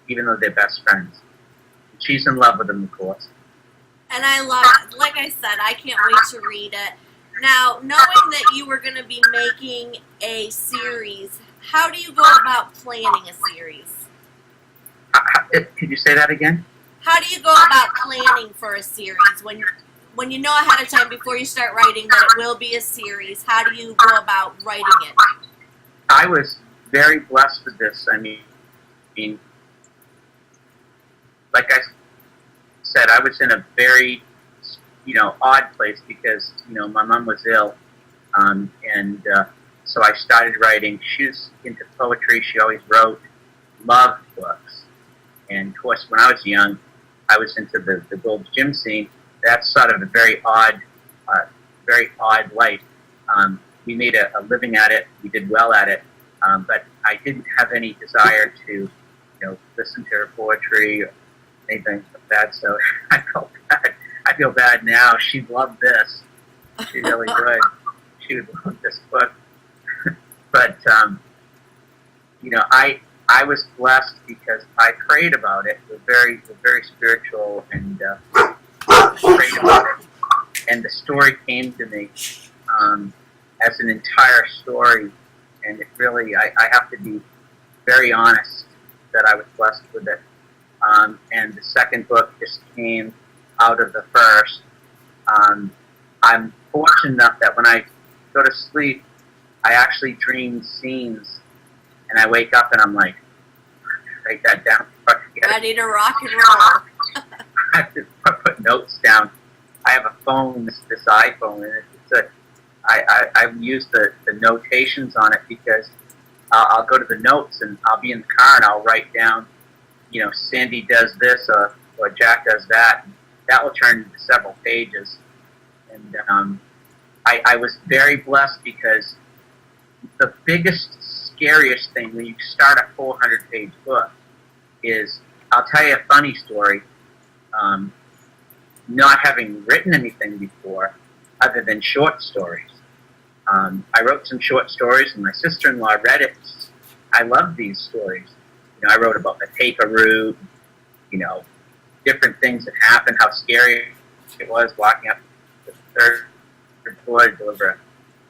even though they're best friends. She's in love with him, of course. And I love it. Like I said, I can't wait to read it. Now, knowing that you were going to be making a series, how do you go about planning a series? Could you say that again? How do you go about planning for a series when you know ahead of time before you start writing that it will be a series? How do you go about writing it? I was very blessed with this. I mean, like I said, I was in a very, odd place because, my mom was ill. And so I started writing. She was into poetry. She always wrote, loved books. And, of course, when I was young, I was into the Gold's Gym scene. That's sort of a very odd life. We made a living at it. We did well at it. But I didn't have any desire to, listen to her poetry or anything like that. So I felt bad. I feel bad now. She loved this. She really would. She would love this book. But, I was blessed because I prayed about it. We're very spiritual and prayed about it. And the story came to me as an entire story. And it really, I have to be very honest that I was blessed with it. And the second book just came out of the first. I'm fortunate enough that when I go to sleep, I actually dream scenes, and I wake up and I'm like, write that down. Ready to rock and roll. I have to put notes down. I have a phone, this iPhone, and I've used the notations on it because I'll go to the notes and I'll be in the car and I'll write down, Sandy does this or Jack does that. And that will turn into several pages. And I was very blessed because the biggest, scariest thing when you start a 400-page book is, I'll tell you a funny story, not having written anything before other than short stories. I wrote some short stories, and my sister-in-law read it. I love these stories. I wrote about the paper route, different things that happened, how scary it was walking up the third floor to deliver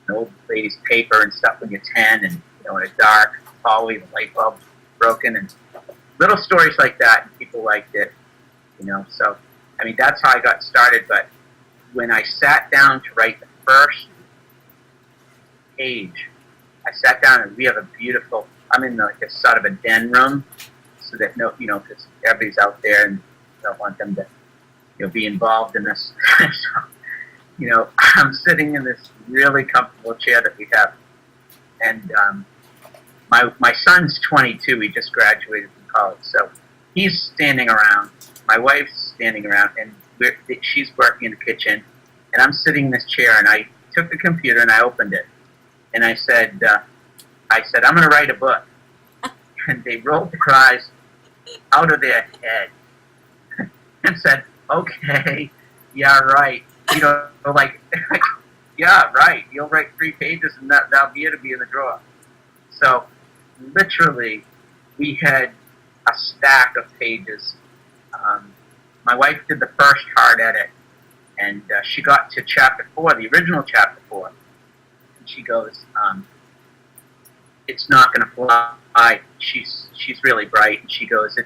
an old lady's paper and stuff when you're 10, and, in a dark hallway, the light bulb broken, and little stories like that, and people liked it, So, that's how I got started, but when I sat down to write the first page, I sat down and we have a beautiful, I'm in like a sort of a den room, so that because everybody's out there and I don't want them to, be involved in this. So, I'm sitting in this really comfortable chair that we have, and my son's 22. He just graduated from college, so he's standing around. My wife's standing around, and she's working in the kitchen, and I'm sitting in this chair, and I took the computer and I opened it, and I said, I'm going to write a book. And they rolled their eyes out of their head and said, okay, yeah, right. Like, yeah, right. You'll write 3 pages and that'll be it'll be in the drawer. So, literally, we had a stack of pages. My wife did the first hard edit, and she got to chapter 4, the original chapter 4, and she goes, it's not going to fly. She's really bright, and she goes,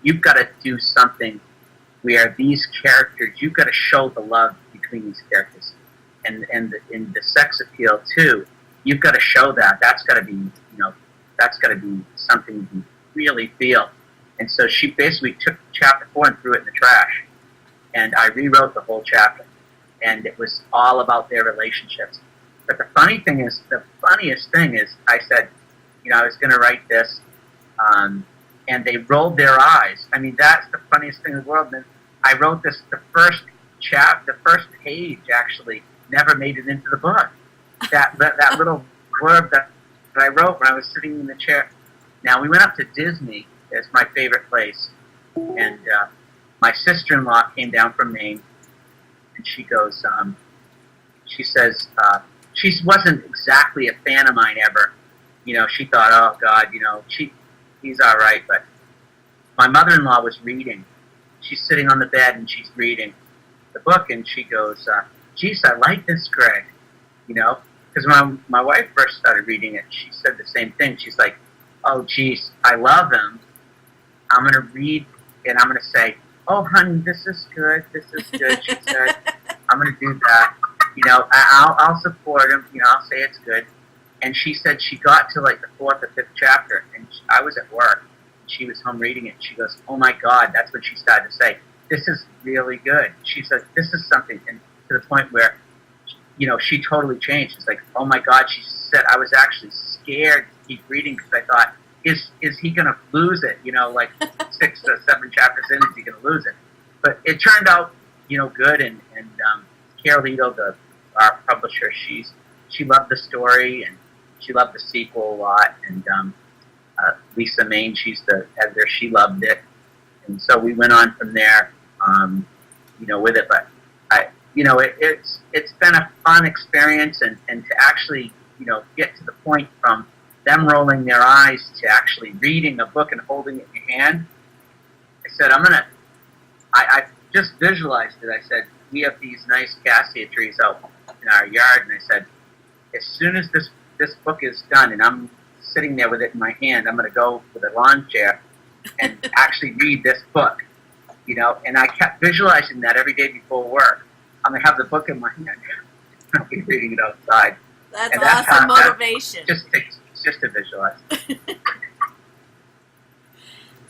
you've got to do something where these characters, you've got to show the love between these characters, and the sex appeal too. You've got to show that. That's got to be, that's got to be something you really feel. And so she basically took chapter 4 and threw it in the trash, and I rewrote the whole chapter, and it was all about their relationships. But the funniest thing is, I said, I was going to write this, and they rolled their eyes. That's the funniest thing in the world. And I wrote this, the first page actually never made it into the book. That little blurb that I wrote when I was sitting in the chair. Now, we went up to Disney. It's my favorite place. And my sister-in-law came down from Maine, and she goes, she says, she wasn't exactly a fan of mine ever. She thought, oh, God, he's all right. But my mother-in-law was reading. She's sitting on the bed and she's reading the book, and she goes, geez, I like this, Greg. You know, because when my wife first started reading it, she said the same thing. She's like, oh, geez, I love him. I'm going to read, and I'm going to say, oh, honey, this is good. This is good. She said, I'm going to do that. You know, I'll support him. You know, I'll say it's good. And she said she got to like the 4th or 5th chapter, and I was at work. She was home reading it. She goes, oh, my God. That's when she started to say, this is really good. She said, this is something. And to the point where, you know, she totally changed. She's like, oh, my God. She said, I was actually scared to keep reading because I thought, is he going to lose it? You know, like 6 or 7 chapters in, is he going to lose it? But it turned out, you know, good. And Carolito, our publisher, she loved the story, and she loved the sequel a lot. And Lisa Main, she's the editor, she loved it. And so we went on from there, you know, with it. But you know, it's been a fun experience, and to actually, you know, get to the point from them rolling their eyes to actually reading a book and holding it in your hand. I said, I just visualized it. I said, we have these nice cassia trees out in our yard, and I said, as soon as this book is done and I'm sitting there with it in my hand, I'm going to go with a lawn chair and actually read this book, you know. And I kept visualizing that every day before work. I'm going to have the book in my hand. I'll be reading it outside. That's awesome motivation. Just to visualize.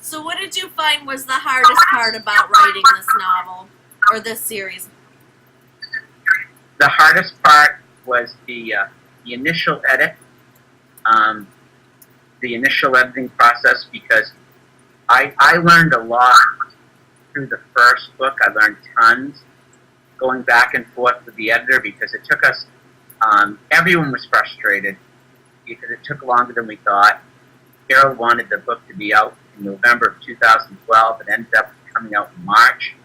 So what did you find was the hardest part about writing this novel, or this series? The hardest part was the initial edit, the initial editing process, because I learned a lot through the first book. I learned tons going back and forth with the editor, because it took us, everyone was frustrated because it took longer than we thought. Carol wanted the book to be out in November of 2012. It ended up coming out in March,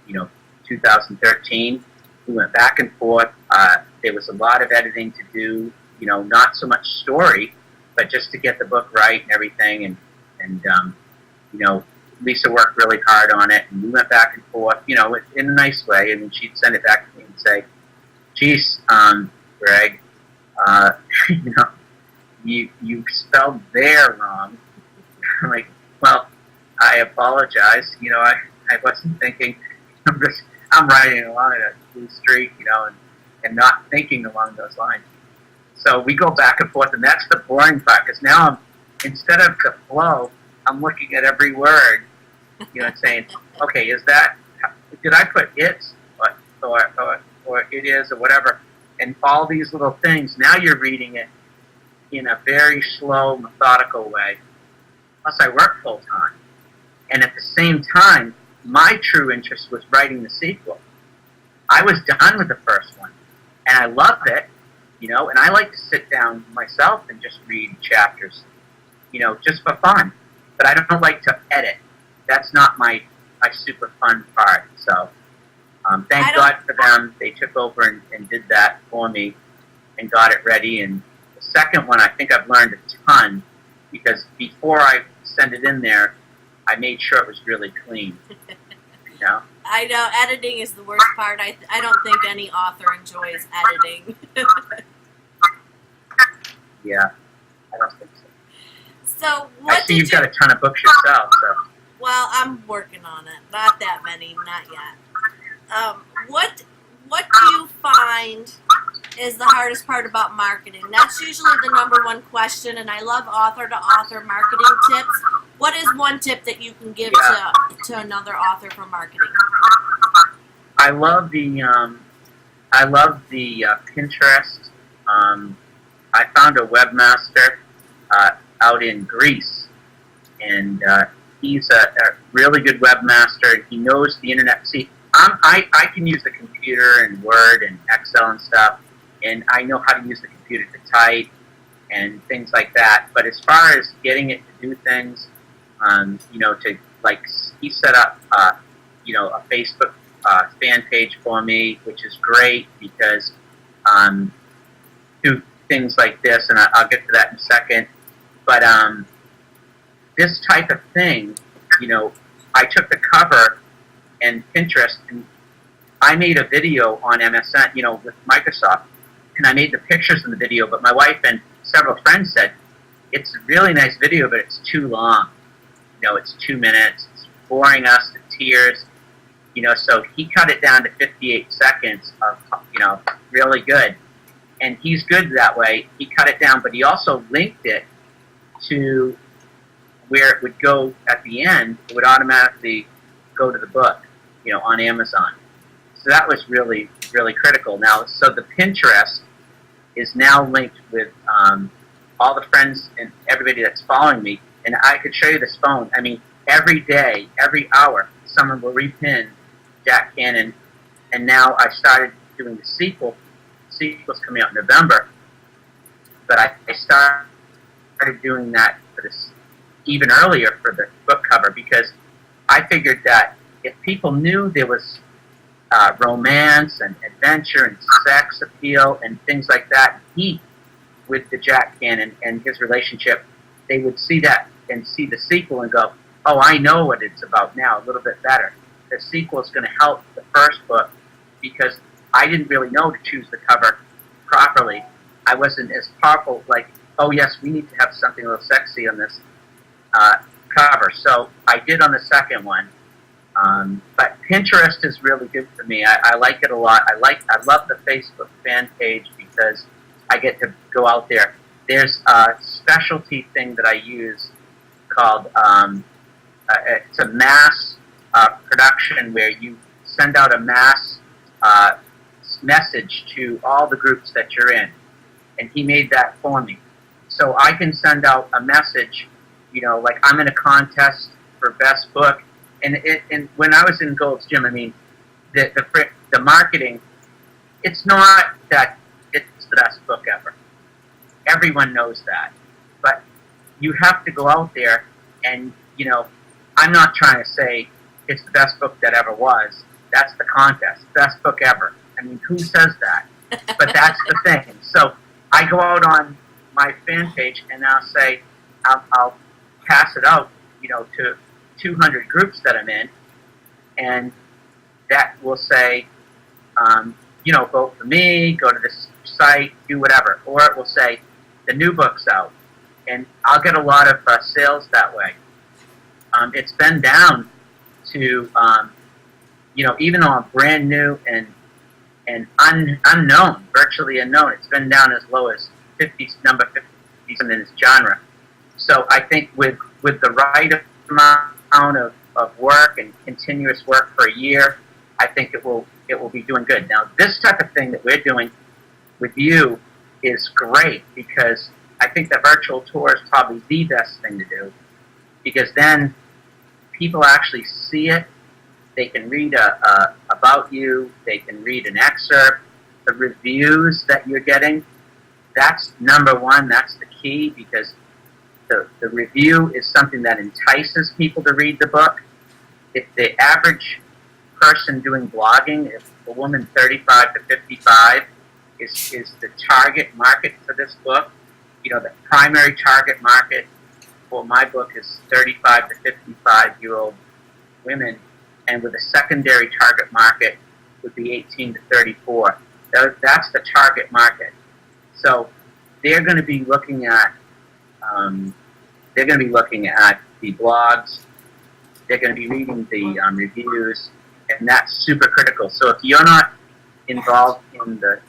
you know, 2013. We went back and forth. There was a lot of editing to do, you know, not so much story, but just to get the book right and everything. And you know, Lisa worked really hard on it, and we went back and forth, you know, in a nice way. And she'd send it back to me and say, geez, Greg, you know, you spelled there wrong. I'm like, well, I apologize. You know, I wasn't thinking. I'm riding along a blue street, you know, and not thinking along those lines. So we go back and forth, and that's the boring part, because now instead of the flow, I'm looking at every word, you know, and saying, okay, did I put it, or it is, or whatever, and all these little things. Now you're reading it in a very slow, methodical way. Plus, I work full time, and at the same time, my true interest was writing the sequel. I was done with the first one, and I loved it, you know, and I like to sit down myself and just read chapters, you know, just for fun. But I don't like to edit. That's not my super fun part. So thank God for them. They took over and did that for me and got it ready. And the second one, I think I've learned a ton, because before I send it in there, I made sure it was really clean. You know? I know, editing is the worst part. I don't think any author enjoys editing. Yeah, I don't think so. So I see you've got a ton of books yourself. So. Well, I'm working on it. Not that many, not yet. What do you find is the hardest part about marketing? That's usually the number one question, and I love author-to-author marketing tips. What is one tip that you can give to another author for marketing? I love the Pinterest. I found a webmaster out in Greece, and he's a really good webmaster. He knows the internet. See, I can use the computer and Word and Excel and stuff, and I know how to use the computer to type and things like that. But as far as getting it to do things, you know, he set up, you know, a Facebook fan page for me, which is great, because do things like this, and I'll get to that in a second. But this type of thing, I took the cover and Pinterest, and I made a video on MSN, with Microsoft, and I made the pictures in the video, but my wife and several friends said, it's a really nice video, but it's too long. It's 2 minutes. It's boring us to tears. So he cut it down to 58 seconds of, really good. And he's good that way. He cut it down, but he also linked it to where it would go at the end. It would automatically go to the book, on Amazon. So that was really, really critical. Now, so the Pinterest is now linked with all the friends and everybody that's following me. And I could show you this phone. I mean, every day, every hour, someone will repin Jack Canon. And now I started doing the sequel. The sequel's coming out in November. But I started doing that for this even earlier for the book cover, because I figured that if people knew there was romance and adventure and sex appeal and things like that, heat with the Jack Canon and his relationship, they would see that and see the sequel and go, oh, I know what it's about now, a little bit better. The sequel is going to help the first book, because I didn't really know to choose the cover properly. I wasn't as powerful, like, oh yes, we need to have something a little sexy on this cover. So I did on the second one. But Pinterest is really good for me. I like it a lot. I love the Facebook fan page because I get to go out there. There's a specialty thing that I use called, it's a mass production where you send out a mass message to all the groups that you're in. And he made that for me. So I can send out a message, like I'm in a contest for best book. And when I was in Gold's Gym, I mean, the marketing, it's not that it's the best book ever. Everyone knows that. But you have to go out there and, I'm not trying to say it's the best book that ever was. That's the contest. Best book ever. I mean, who says that? But that's the thing. So I go out on my fan page and I'll say, I'll pass it out, to 200 groups that I'm in, and that will say, vote for me, go to this site, do whatever. Or it will say, the new book's out. And I'll get a lot of sales that way. It's been down to, even though I'm brand new and unknown, virtually unknown, it's been down as low as number 50 in its genre. So I think with the right amount of work and continuous work for a year, I think it will be doing good. Now, this type of thing that we're doing with you is great, because I think the virtual tour is probably the best thing to do, because then people actually see it. They can read about you. They can read an excerpt. The reviews that you're getting, that's number one. That's the key, because the review is something that entices people to read the book. If the average person doing blogging, if a woman 35 to 55 is the target market for this book, the primary target market for my book is 35 to 55-year-old women, and with a secondary target market would be 18 to 34. That's the target market. So they're going to be looking at the blogs. They're going to be reading the reviews, and that's super critical. So if you're not involved in the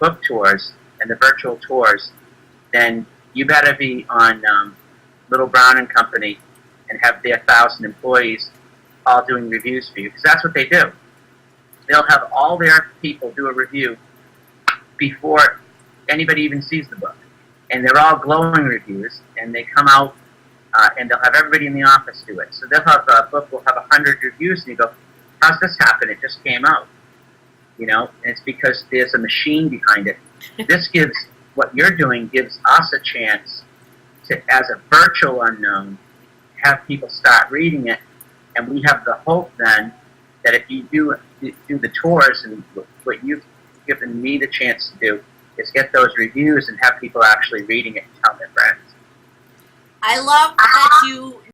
book tours and the virtual tours, then you better be on Little Brown and Company and have their 1,000 employees all doing reviews for you, because that's what they do. They'll have all their people do a review before anybody even sees the book. And they're all glowing reviews, and they come out and they'll have everybody in the office do it. So they'll have a book will have 100 reviews, and you go, how's this happen? It just came out. And it's because there's a machine behind it. This gives, what you're doing gives us a chance to, as a virtual unknown, have people start reading it, and we have the hope then that if you do the tours, and what you've given me the chance to do is get those reviews and have people actually reading it and tell their friends. I love that you